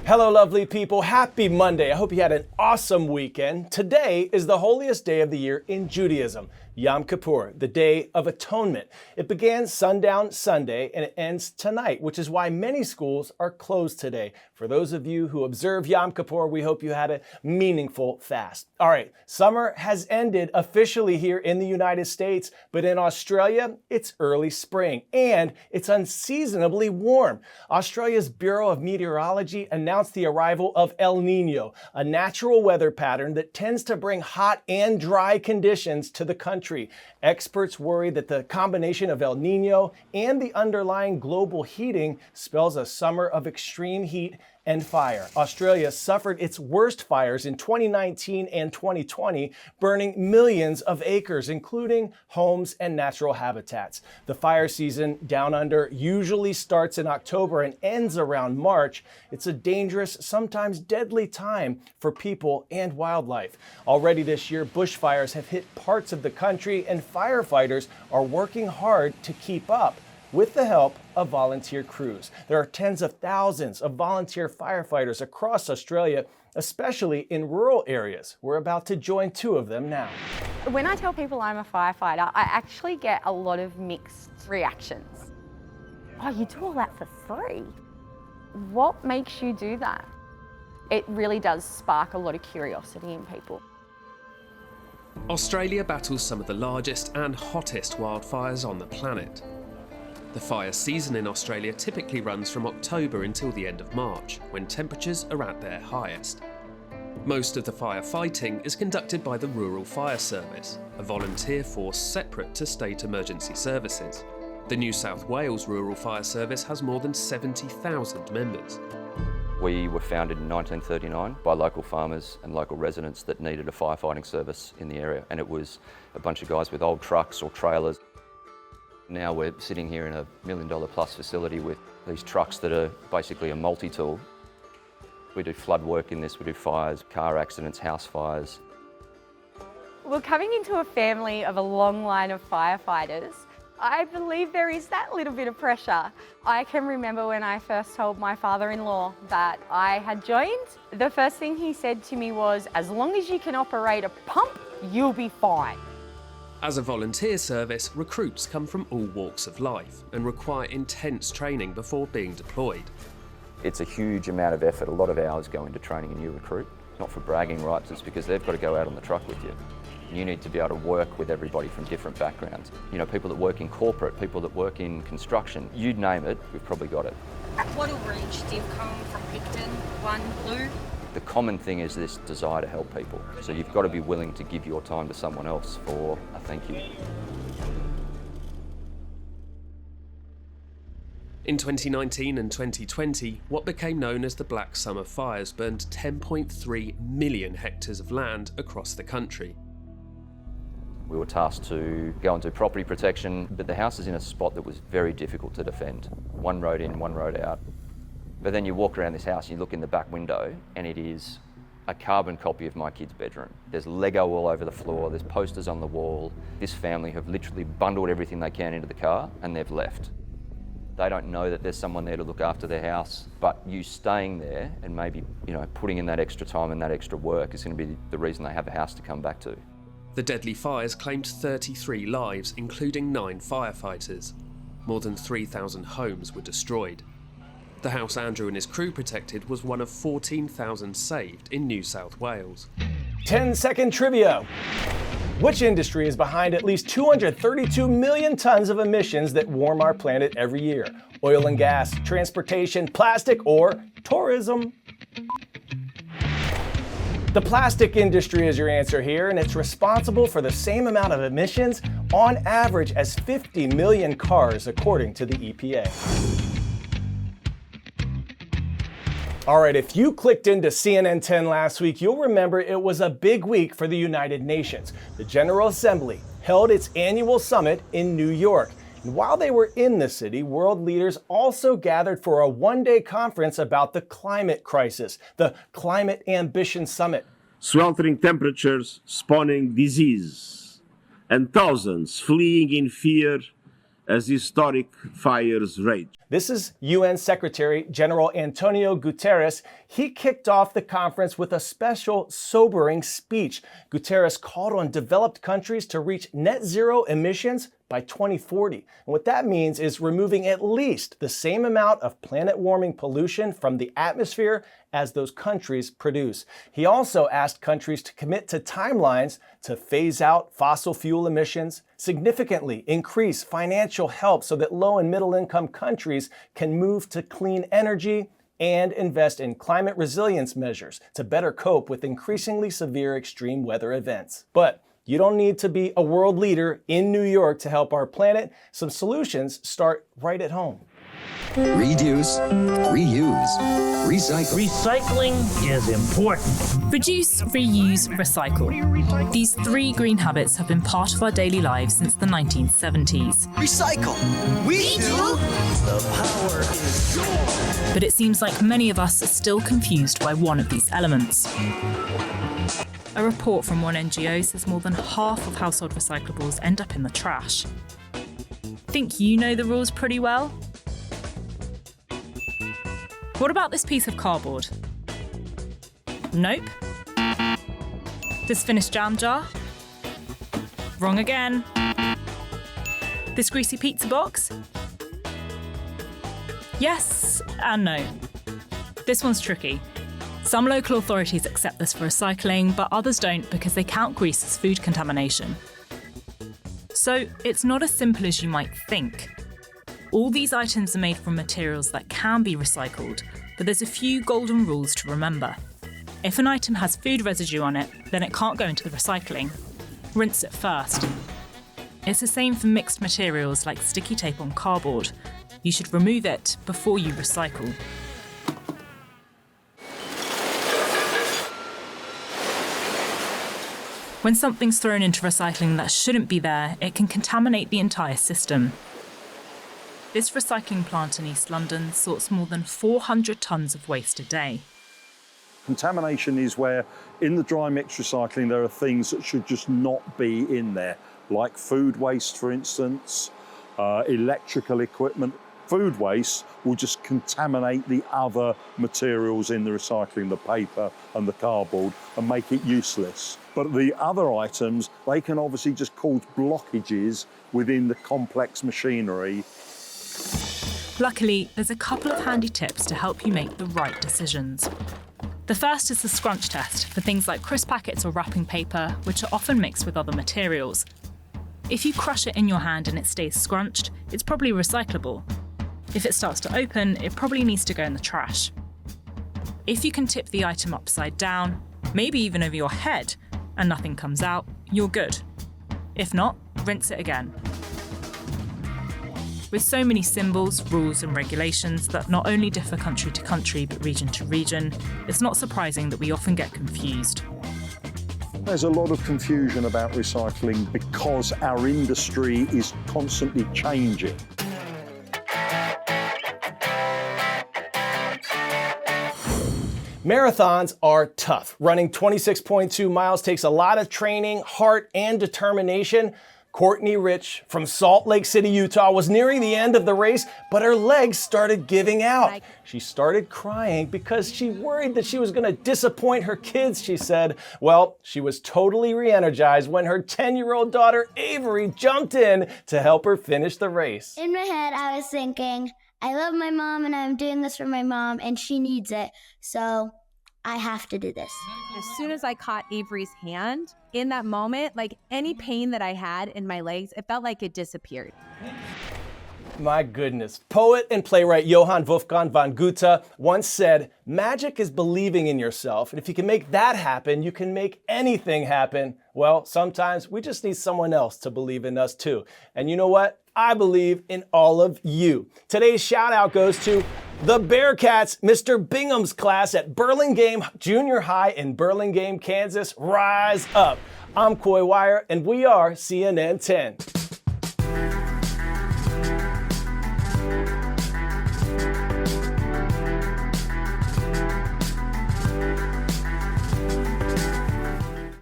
Hello, lovely people. Happy Monday. I hope you had an awesome weekend. Today is the holiest day of the year in Judaism, Yom Kippur, the Day of Atonement. It began sundown Sunday and it ends tonight, which is why many schools are closed today. For those of you who observe Yom Kippur, we hope you had a meaningful fast. All right, summer has ended officially here in the United States, but in Australia, it's early spring and it's unseasonably warm. Australia's Bureau of Meteorology announced the arrival of El Nino, a natural weather pattern that tends to bring hot and dry conditions to the country. Experts worry that the combination of El Nino and the underlying global heating spells a summer of extreme heat and fire. Australia suffered its worst fires in 2019 and 2020, burning millions of acres, including homes and natural habitats. The fire season down under usually starts in October and ends around March. It's a dangerous, sometimes deadly time for people and wildlife. Already this year, bushfires have hit parts of the country and firefighters are working hard to keep up with the help of volunteer crews. There are tens of thousands of volunteer firefighters across Australia, especially in rural areas. We're about to join two of them now. When I tell people I'm a firefighter, I actually get a lot of mixed reactions. Oh, you do all that for free? What makes you do that? It really does spark a lot of curiosity in people. Australia battles some of the largest and hottest wildfires on the planet. The fire season in Australia typically runs from October until the end of March, when temperatures are at their highest. Most of the firefighting is conducted by the Rural Fire Service, a volunteer force separate to state emergency services. The New South Wales Rural Fire Service has more than 70,000 members. We were founded in 1939 by local farmers and local residents that needed a firefighting service in the area, and it was a bunch of guys with old trucks or trailers. Now we're sitting here in a $1 million plus facility with these trucks that are basically a multi-tool. We do flood work in this, we do fires, car accidents, house fires. Well, coming into a family of a long line of firefighters, I believe there is that little bit of pressure. I can remember when I first told my father-in-law that I had joined, the first thing he said to me was, as long as you can operate a pump, you'll be fine. As a volunteer service, recruits come from all walks of life and require intense training before being deployed. It's a huge amount of effort, a lot of hours go into training a new recruit. Not for bragging rights, it's because they've got to go out on the truck with you. You need to be able to work with everybody from different backgrounds. You know, people that work in corporate, people that work in construction, you name it, we've probably got it. What range do you come from Picton, 1 Blue? The common thing is this desire to help people. So you've got to be willing to give your time to someone else for a thank you. In 2019 and 2020, what became known as the Black Summer Fires burned 10.3 million hectares of land across the country. We were tasked to go and do property protection, but the house is in a spot that was very difficult to defend. One road in, one road out. But then you walk around this house, you look in the back window, and it is a carbon copy of my kid's bedroom. There's Lego all over the floor, there's posters on the wall. This family have literally bundled everything they can into the car and they've left. They don't know that there's someone there to look after their house, but you staying there and maybe, putting in that extra time and that extra work is going to be the reason they have a house to come back to. The deadly fires claimed 33 lives, including 9 firefighters. More than 3,000 homes were destroyed. The house Andrew and his crew protected was one of 14,000 saved in New South Wales. 10-second trivia. Which industry is behind at least 232 million tons of emissions that warm our planet every year? Oil and gas, transportation, plastic, or tourism? The plastic industry is your answer here, and it's responsible for the same amount of emissions on average as 50 million cars, according to the EPA. All right, if you clicked into CNN 10 last week, you'll remember it was a big week for the United Nations. The General Assembly held its annual summit in New York. And while they were in the city, world leaders also gathered for a one-day conference about the climate crisis, the Climate Ambition Summit. Sweltering temperatures spawning disease, and thousands fleeing in fear as historic fires rage. This is UN Secretary General Antonio Guterres. He kicked off the conference with a special, sobering speech. Guterres called on developed countries to reach net zero emissions by 2040. And what that means is removing at least the same amount of planet-warming pollution from the atmosphere as those countries produce. He also asked countries to commit to timelines to phase out fossil fuel emissions, significantly increase financial help so that low and middle income countries can move to clean energy, and invest in climate resilience measures to better cope with increasingly severe extreme weather events. But you don't need to be a world leader in New York to help our planet. Some solutions start right at home. Reduce, reuse, recycle. Recycling is important. Reduce, reuse, recycle. These 3 green habits have been part of our daily lives since the 1970s. Recycle. We do. The power is yours. But it seems like many of us are still confused by one of these elements. A report from one NGO says more than half of household recyclables end up in the trash. Think you know the rules pretty well? What about this piece of cardboard? Nope. This finished jam jar? Wrong again. This greasy pizza box? Yes and no. This one's tricky. Some local authorities accept this for recycling, but others don't because they count grease as food contamination. So it's not as simple as you might think. All these items are made from materials that can be recycled, but there's a few golden rules to remember. If an item has food residue on it, then it can't go into the recycling. Rinse it first. It's the same for mixed materials like sticky tape on cardboard. You should remove it before you recycle. When something's thrown into recycling that shouldn't be there, it can contaminate the entire system. This recycling plant in East London sorts more than 400 tonnes of waste a day. Contamination is where, in the dry mix recycling, there are things that should just not be in there, like food waste, for instance, electrical equipment. Food waste will just contaminate the other materials in the recycling, the paper and the cardboard, and make it useless. But the other items, they can obviously just cause blockages within the complex machinery. Luckily, there's a couple of handy tips to help you make the right decisions. The first is the scrunch test for things like crisp packets or wrapping paper, which are often mixed with other materials. If you crush it in your hand and it stays scrunched, it's probably recyclable. If it starts to open, it probably needs to go in the trash. If you can tip the item upside down, maybe even over your head, and nothing comes out, you're good. If not, rinse it again. With so many symbols, rules and regulations that not only differ country to country but region to region, it's not surprising that we often get confused. There's a lot of confusion about recycling because our industry is constantly changing. Marathons are tough. Running 26.2 miles takes a lot of training, heart, and determination. Courtney Rich from Salt Lake City, Utah, was nearing the end of the race, but her legs started giving out. She started crying because she worried that she was going to disappoint her kids, she said. Well, she was totally re-energized when her 10-year-old daughter, Avery, jumped in to help her finish the race. In my head, I was thinking, I love my mom and I'm doing this for my mom and she needs it, so I have to do this. As soon as I caught Avery's hand, in that moment, like any pain that I had in my legs, it felt like it disappeared. My goodness. Poet and playwright Johann Wolfgang von Goethe once said, "Magic is believing in yourself, and if you can make that happen, you can make anything happen." Well, sometimes we just need someone else to believe in us too. And you know what? I believe in all of you. Today's shout out goes to the Bearcats, Mr. Bingham's class at Burlingame Junior High in Burlingame, Kansas. Rise up. I'm Coy Wire, and we are CNN 10.